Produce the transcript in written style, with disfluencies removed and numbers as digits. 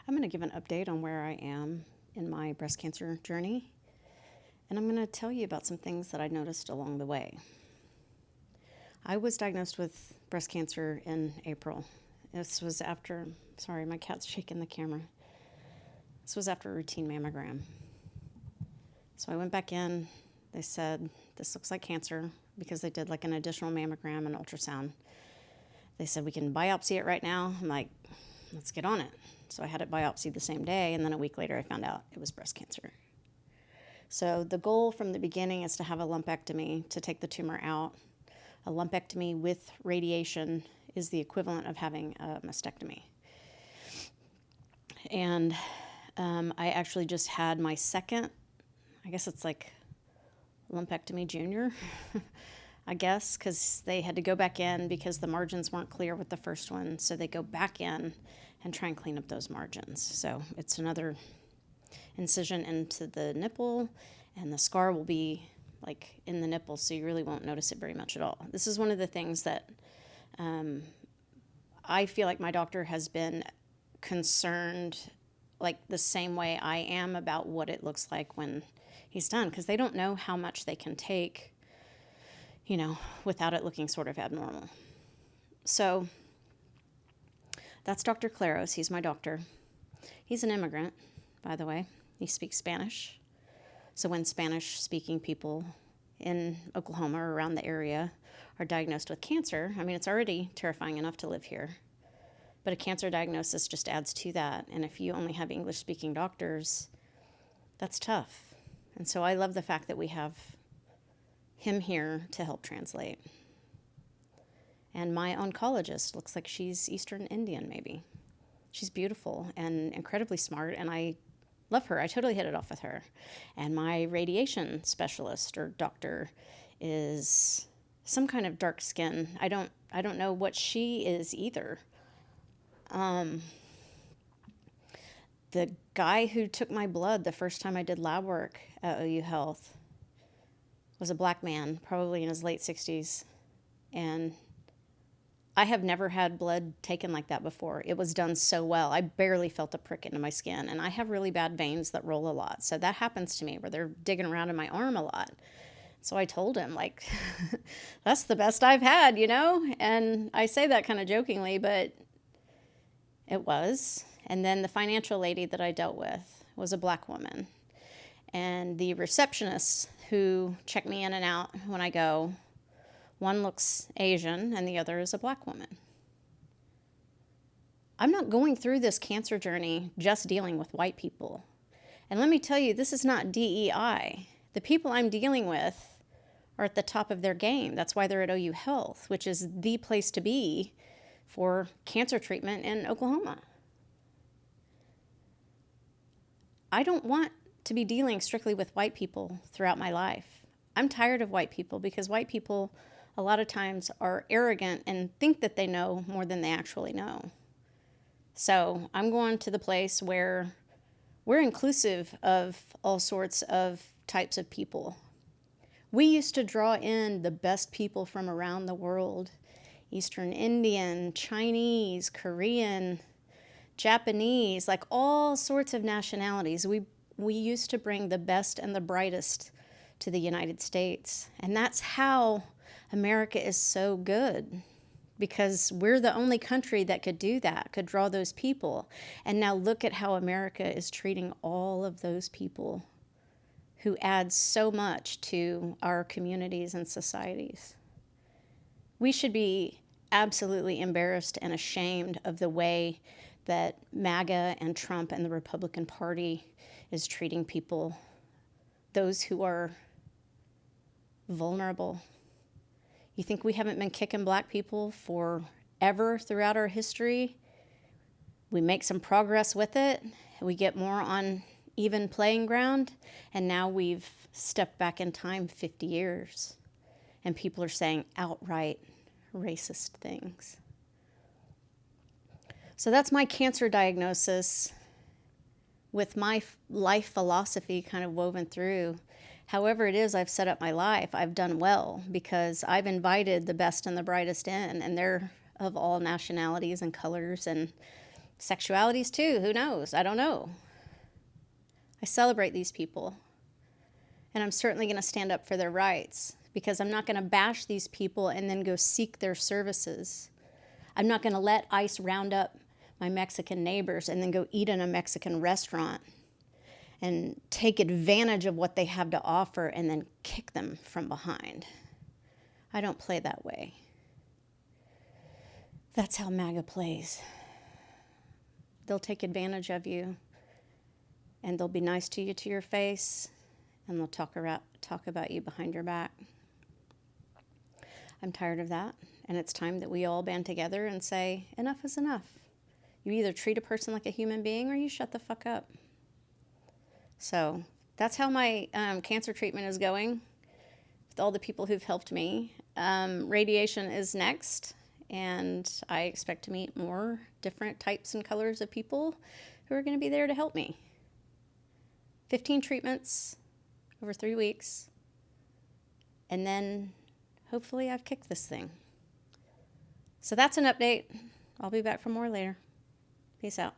I'm going to give an update on where I am in my breast cancer journey, and I'm going to tell you about some things that I noticed along the way. I was diagnosed with breast cancer in April. This was after, sorry, my cat's shaking the camera. This was after a routine mammogram. So I went back in. They said, this looks like cancer, because they did like an additional mammogram and ultrasound. They said, we can biopsy it right now. I'm like, let's get on it. So I had it biopsied the same day, and then a week later I found out it was breast cancer. So the goal from the beginning is to have a lumpectomy to take the tumor out. A lumpectomy with radiation is the equivalent of having a mastectomy. And I actually just had my second, I guess it's like lumpectomy junior, I guess, because they had to go back in because the margins weren't clear with the first one. So they go back in and try and clean up those margins. So it's another incision into the nipple, and the scar will be like in the nipple, so you really won't notice it very much at all. This is one of the things that I feel like my doctor has been concerned like the same way I am about what it looks like when he's done, because they don't know how much they can take, without it looking sort of abnormal. So that's Dr. Claros. He's my doctor. He's an immigrant, by the way. He speaks Spanish. So when Spanish-speaking people in Oklahoma or around the area are diagnosed with cancer, it's already terrifying enough to live here. But a cancer diagnosis just adds to that. And if you only have English-speaking doctors, that's tough. And so I love the fact that we have him here to help translate. And my oncologist looks like she's Eastern Indian, maybe. She's beautiful and incredibly smart, and I love her. I totally hit it off with her. And my radiation specialist or doctor is some kind of dark skin. I don't know what she is either. The guy who took my blood the first time I did lab work at OU Health was a black man, probably in his late 60s. And I have never had blood taken like that before. It was done so well. I barely felt a prick into my skin. And I have really bad veins that roll a lot. So that happens to me where they're digging around in my arm a lot. So I told him, like, that's the best I've had, And I say that kind of jokingly, but it was. And then the financial lady that I dealt with was a black woman. And the receptionists who check me in and out when I go, one looks Asian and the other is a black woman. I'm not going through this cancer journey just dealing with white people. And let me tell you, this is not DEI. The people I'm dealing with are at the top of their game. That's why they're at OU Health, which is the place to be for cancer treatment in Oklahoma. I don't want to be dealing strictly with white people throughout my life. I'm tired of white people because white people a lot of times are arrogant and think that they know more than they actually know. So I'm going to the place where we're inclusive of all sorts of types of people. We used to draw in the best people from around the world: Eastern Indian, Chinese, Korean, Japanese, like all sorts of nationalities. We used to bring the best and the brightest to the United States. And that's how America is so good, because we're the only country that could do that, could draw those people. And now look at how America is treating all of those people who add so much to our communities and societies. We should be absolutely embarrassed and ashamed of the way that MAGA and Trump and the Republican Party is treating people, those who are vulnerable. You think we haven't been kicking black people forever throughout our history? We make some progress with it. We get more on even playing ground. And now we've stepped back in time 50 years. And people are saying outright racist things. So that's my cancer diagnosis with my life philosophy kind of woven through. However it is I've set up my life, I've done well because I've invited the best and the brightest in, and they're of all nationalities and colors and Sexualities too, who knows? I don't know. I celebrate these people. And I'm certainly going to stand up for their rights, because I'm not going to bash these people and then go seek their services. I'm not going to let ICE round up my Mexican neighbors and then go eat in a Mexican restaurant and take advantage of what they have to offer and then kick them from behind. I don't play that way. That's how MAGA plays. They'll take advantage of you, and they'll be nice to you to your face, and they'll talk about you behind your back. I'm tired of that, and it's time that we all band together and say, enough is enough. You either treat a person like a human being or you shut the fuck up. So that's how my cancer treatment is going with all the people who've helped me. Radiation is next, and I expect to meet more different types and colors of people who are going to be there to help me. 15 treatments over 3 weeks, and then hopefully I've kicked this thing. So that's an update. I'll be back for more later. Peace out.